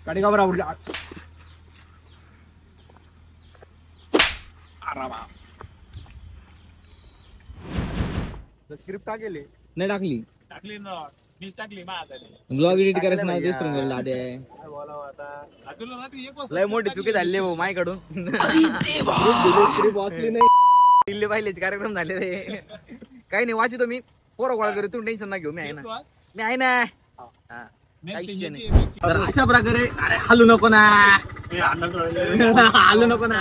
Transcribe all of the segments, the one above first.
गाडी का बरोबर स्क्रिप्ट टाकली नाही टाकली ना मीच टाकली ब्लॉग एडिट करायचं नाही दुसरं गेलं आधी लय मोठी चुकी झाली भाऊ माझ्याकडून वाचली नाही दिल्ली पाहिलेचे कार्यक्रम झाले रे काही नाही वाचितो मी पोरं गोळा करू तू टेन्शन ना घेऊ मी आहे ना मी आहे ना तर अशा प्रकारे अरे हलू नको ना हलू नको ना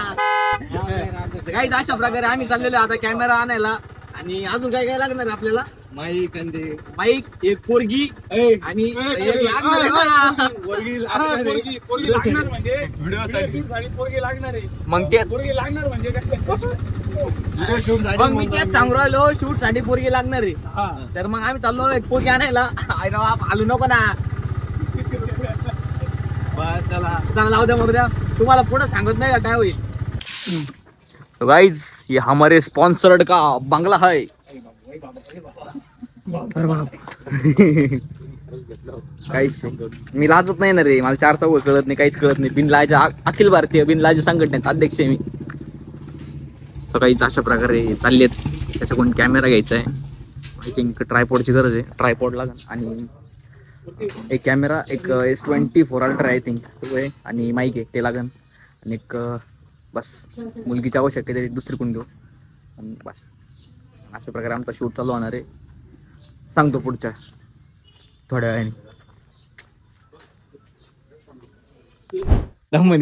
काहीच अशा प्रकारे आम्ही चाललेलो आता कॅमेरा आणायला आणि अजून काय काय लागणार आपल्याला माईक एक पोरगी आणि एक मग ते मग मी तेच सांगू राहिलो शूट साठी पोरगी लागणार आहे तर मग आम्ही चाललो एक पोरगी आणायला हालू नको ना चला लावू द्या मग द्या तुम्हाला पुढे सांगत नाही का काय होईल गाइज ये हमारे स्पॉन्सर्ड का बंगला है काहीच मी लाजत नाही ना रे मला 4 चौघ कळत नाही काहीच कळत नाही बिनलाज अखिल भारतीय बिनलाज संघटनेत अध्यक्ष आहे मी सो काहीच अशा प्रकारे चाललेत त्याच्याकडून कॅमेरा घ्यायचा आहे आय थिंक ट्रायपॉडची गरज आहे ट्रायपॉड लागेल आणि एक कॅमेरा एक S24 अल्ट्रा आय थिंक तो आहे आणि माईक आहे ते लागेल आणि एक बस मुलगीची आवश्यकता आहे दुसरी कोण घेऊ बस अशा प्रकारे आमचा शूट चालू होणार आहे सांगतो पुढच्या थोड्या वेळाने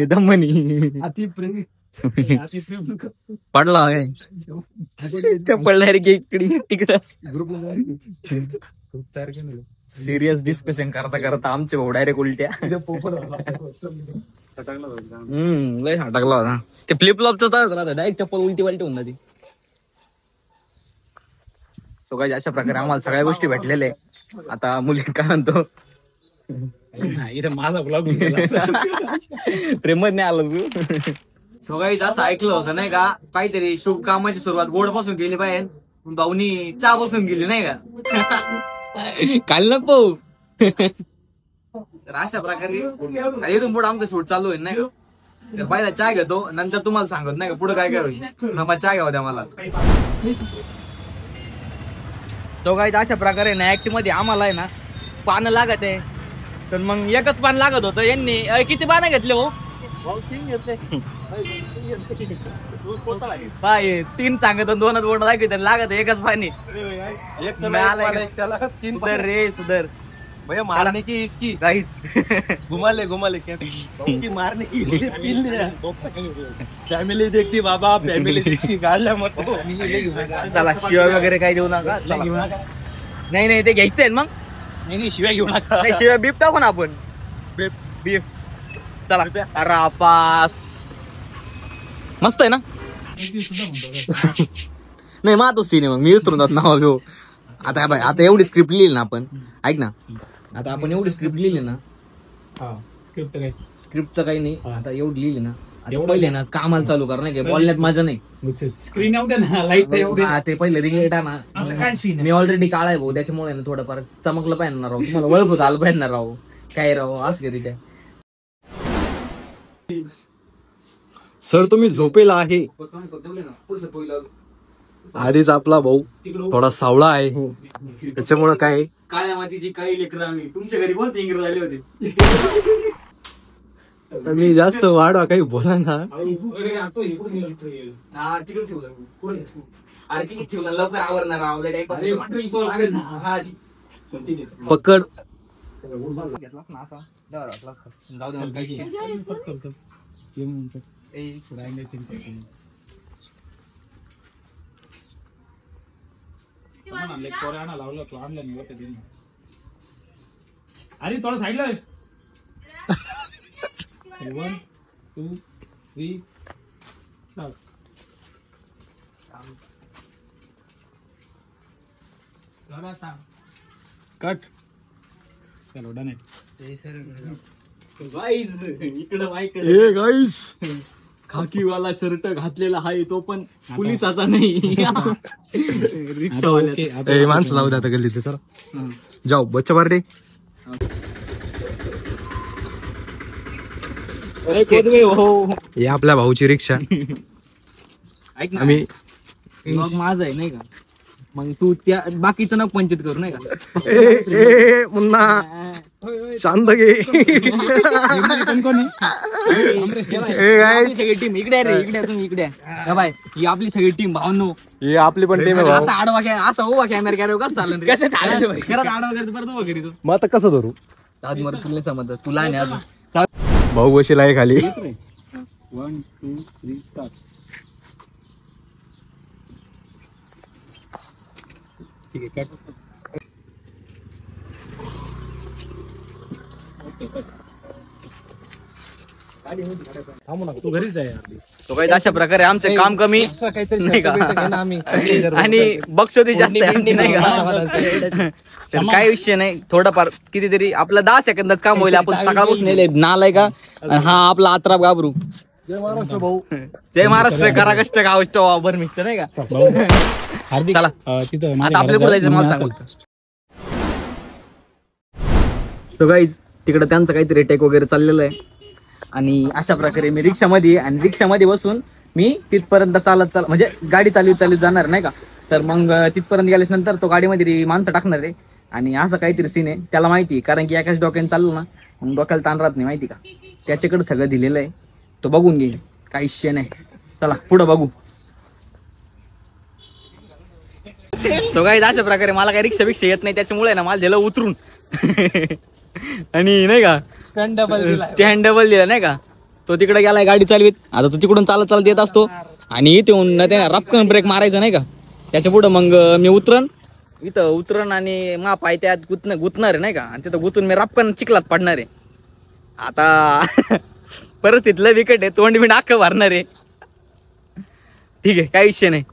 दमनी पडला चप्पल डायरेक्ट इकडे तिकडं सिरियस डिस्कशन करता करता आमचे भाऊ डायरेक्ट उलट्या लय टाकला होता ते फ्लिप फ्लॉपच राहतं डायरेक्ट चप्पल उलटी वालटी होऊन जाते सो काही अशा प्रकारे आम्हाला सगळ्या गोष्टी भेटलेल्या आहे आता मुली काय म्हणतो इथं माझा ब्लॉग प्रेमच नाही आलं तू सो काही असं ऐकलं होतं नाही का काहीतरी शुभ कामाची सुरुवात गोड पासून केली पाहिजे भाऊनी चहा बसून गेली नाही का काल नको तर अशा प्रकारे इथून पुढे आमचं शूट चालू होईल नाही का पहिला चहा घेतो नंतर तुम्हाला सांगत नाही का पुढे काय काय होईल मग चहा घ्यावा द्या मला तो काही अशा प्रकारे ना ऍक्ट मध्ये आम्हाला आहे ना पानं लागत आहे तर मग एकच पान लागत होतं यांनी किती पानं घेतले हो 3 घेतले 3 सांगत 2च बोट दाखवत लागत एकच पाणी सुधर रे सुधर भैया मारने की इसकी गाइस घुमा ले की मारने की 3 फॅमिली देखती बाबा फॅमिली देखती गाडल्या मत चला शिवाय वगैरे काही देऊ नका नाही ते घ्यायचंय मग नाही शिवाय घेऊ नका शिवाय बीफ टाकू ना आपण बीफ चला रापास मस्त आहे ना नाही मा तो सीन आहे मग मी विसरून जात नाव घेऊ आता बाय आता एवढी स्क्रिप्ट लिहिली ना आपण ऐक ना आता आपण एवढी स्क्रिप्ट लिहिली ना स्क्रिप्टचं काही नाही आता एवढी लिहिली ना आता पहिले ना कामाला चालू कर नाही का बोलण्यात माझं नाही स्क्रीन येऊ दे ना लाईट ते पहिले रिंग ना मी ऑलरेडी काळा आहे भाऊ त्याच्यामुळे ना थोडंफार चमकलं पाहिजे ना राहू तुम्हाला ओळखत आलं पाहिजे ना राहू काय राहू असं करी त्या सर तुम्ही झोपेला आहे आधीच आपला भाऊ थोडा सावळा आहे त्याच्यामुळे काय काळ्या मातीची काही लेकरं आम्ही तुमच्या घरी कोणते इंग्रज आले होते मी जास्त वाढवा काही बोला ना तिकडे ठेवलं अरे तिकडे ठेवलं लवकर आवरणार पकड घेतलास ना असा जाऊ दे काही लावला तो आणला नाही अरे थोडं साईडला 1 2 3 स्टार्ट कट चलो डन गाइस इकडे माईक ए गाइस खाकीवाला शर्ट घातलेला आहे तो पण पोलिसाचा नाही रिक्षावाल्याचा. माणसं जाऊ द्या आता गल्लीतले सर. जाऊ बच्चा पार्टी. हे आपल्या भाऊची रिक्षा. ऐक ना, आम्ही मग माझं आहे नाही का, मग तू त्या बाकीचं नको पंचित करू नाही का. मुन्ना शांत घे. आपली सगळी टीम इकडे रे, इकडे तुम्ही इकडे या बाय. ही आपली सगळी टीम भावनो. ही आपली पण टीम आहे भाऊ. असा आडवा असा उभा कॅमेरा कॅमेरा कसं चाललं रे? कसं चाललं घरात आडवा करतो परत उभा करीतो. मग आता कसं धरू? आज मर तुला समजत तुला नाही अजून. भाऊ बशीला आहे खाली. 1 2 3 स्टार्ट. ठीक आहे कट. Okay cut. तू घरीच आहे यार. तो काही अशा प्रकारे आमचं काम कमी नाही का आणि बक्षोदी जास्त आहे आमची नाही का. तर काही विषय नाही, थोडंफार कितीतरी आपलं 10 सेकंदाच काम होईल. आपण सकाळपासून येले नालाय का. आणि हा आपला आत्राप गाबरू. जय महाराष्ट्र भाऊ. जय महाराष्ट्र. करा कष्ट गावष्ट वापर मिळतं नाही का. हार्दिक चला तिथं आता आपल्या पुढे जायचं मला सांग. सो गाईज तिकडे त्यांचं काहीतरी टेक वगैरे चाललेलं आहे आणि अशा प्रकारे मी रिक्षामध्ये आणि रिक्षामध्ये बसून मी तिथपर्यंत चालत म्हणजे गाडी चालू जाणार नाही का. तर मग तिथपर्यंत गेल्याच्या नंतर तो गाडीमध्ये माणसं टाकणार आहे आणि असं काहीतरी सीन आहे. त्याला माहिती आहे कारण की एकाच डोक्याने चाललं ना मग डोक्याला ताण राहत नाही माहिती का. त्याच्याकडे सगळं दिलेलं आहे, तो बघून घेईल, काही विषय नाही. चला पुढं बघू. सो गाईज अशा प्रकारे मला काही रिक्षा बिक्षा येत नाही त्याच्यामुळे ना मला दिलं उतरून आणि नाही का स्टँड डबल दिला नाही का. तो तिकडे गेलाय गाडी चालवीत. आता तो तिकडून चालत येत असतो आणि इथे येऊन त्याने रपकन ब्रेक मारायचा नाही का. त्याच्या पुढं मग मी इथं उतरण आणि मा पाय त्यात गुतणार आहे नाही का. आणि तिथं गुतून मी रपकन चिखलात पडणार आहे. आता परिस्थितीला विकट आहे, तोंड बिंड अख्खं भरणार आहे. ठीक आहे काही विषय नाही.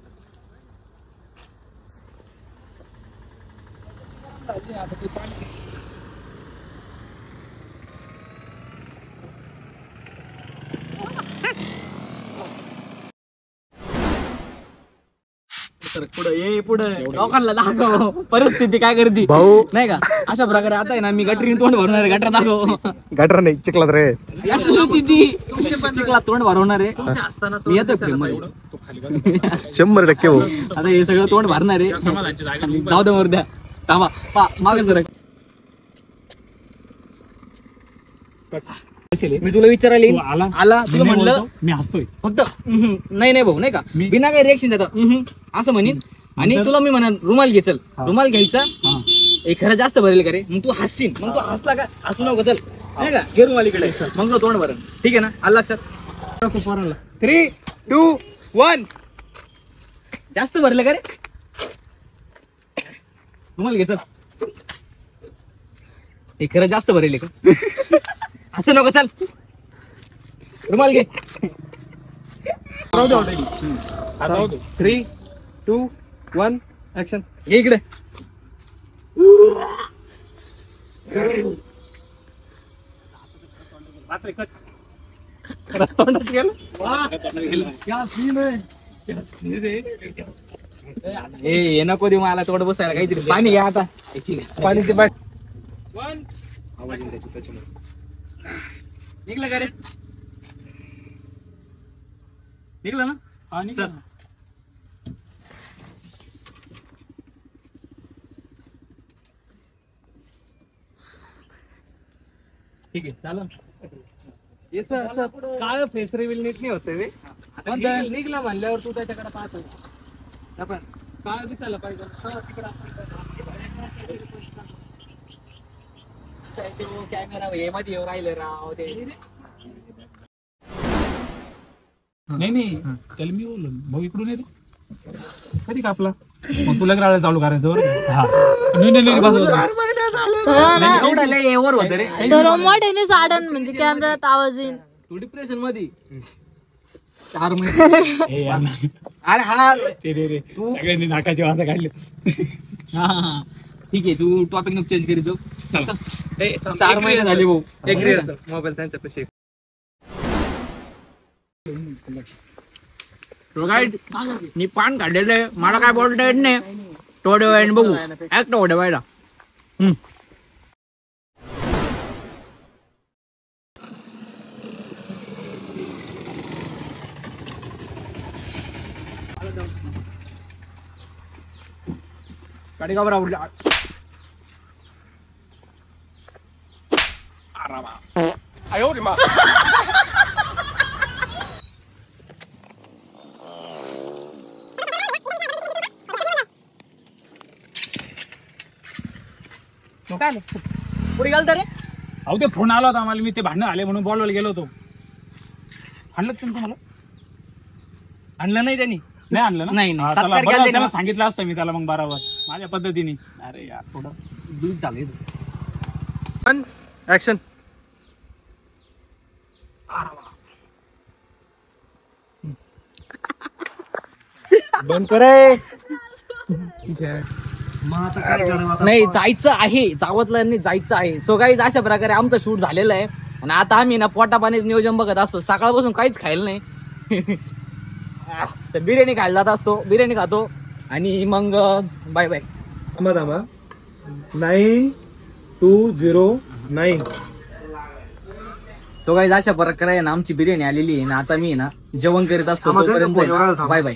पुढे लोकांना दाखव परिस्थिती काय करते भाऊ नाही का. अशा प्रकारे आता आहे ना मी गटरीने तोंड भरणार आहे. गटर दाखव. गटर नाही चिखलात रे. चिखलात तोंड भरवणार आहे. मी येतो फ्रेम मध्ये 100% भाऊ. आता हे सगळं तोंड भरणार आहे. जाऊ दे वर द्या. थांबा मागे जरा. मी तुला विचारायला आला तुला म्हणलं मी हसतोय फक्त नाही भाऊ नाही का. बिना काही रिएक्शन देतात असं म्हणीन आणि तुला मी म्हणा रुमाल घे. चल रुमाल घ्यायचा. खरं जास्त भरेल का रे. मग तू हसशील. मग तू हसला का हसू नको. चल नाही का घे रुमाल इकडे. मग तो तोंड भरण. ठीक आहे ना. आला लक्षात. 3 2 1 जास्त भरलं का रे. रुमाल घे. चल हे खरं जास्त भरेल का. असं नको. चल रुमाल घे. 3 2 1 ऍक्शन. घे इकडे. रस्त्यावर गेलं. हे नको देऊ मला तोड बसायला. काहीतरी पाणी घ्या आता. पाणीची बाट. निघलं का रे. निघलं ना. चल ठीक आहे चालेल. याचं असं काळ फेस रिव्हील नीट नाही होत रे. निघलं म्हणल्यावर तू त्याच्याकडे पाहतो. आपण काळ दिसायला पाहिजे. कॅमेरा हे मध्ये येऊ राहिले राव ते. नाही त्याला मी बोललो भाऊ इकडून ये रे. कधी कापला मग तुला गाड्या चालू करायचं बरं. हा नाही बस. एवढा लय ओव्हर होतं रे. तर मोठ्याने साडन म्हणजे कॅमेऱ्यात आवाज येईल. तू डिप्रेशन मध्ये 4 महिने. अरे हा ते रे सगळ्यांनी नाकाची वाजा काढले. हा ठीक आहे. तू टॉपिक नको चेंज करीत जाऊ. चल 4 महिने झाले भाऊ. एक मोबाईल त्यांच्या मी पान काढलेलं आहे, मला काय बोलता येत नाही. थोड्या वेळाने बघू ऍक्ट थोड्या वेळेला. गाडी का बरं आवडली? पुढे गेल तर रे अहो ते फोन आला होता आम्हाला, मी ते भांडण आले म्हणून बोलवायला गेलो होतो. आणलं तुम्ही तुम्हाला? आणलं नाही त्यांनी. नाही आणलं ना? नाही, हा, सत्कार चला, केला बरं, ते त्याला ना. सांगितलं असतं मी त्याला मग बरोबर माझ्या पद्धतीने. अरे यार थोडं दूध झाले. पण ऍक्शन. बंद करे. नाही जायचं आहे, जावतलं नाही जायचं आहे. सो गाईज अशा प्रकारे आमचं शूट झालेलं आहे. आणि आता आम्ही ना पोटा पाण्याचं नियोजन बघत असतो. सकाळपासून काहीच खायला नाही. तर बिर्याणी खायला जात असतो, बिर्याणी खातो आणि मग बाय बाय. थांबा 9209. सो गाईज अशा प्रकारे ना आमची बिर्याणी आलेली आहे ना. आता मी ना जेवण करीत असतो. Bye bye.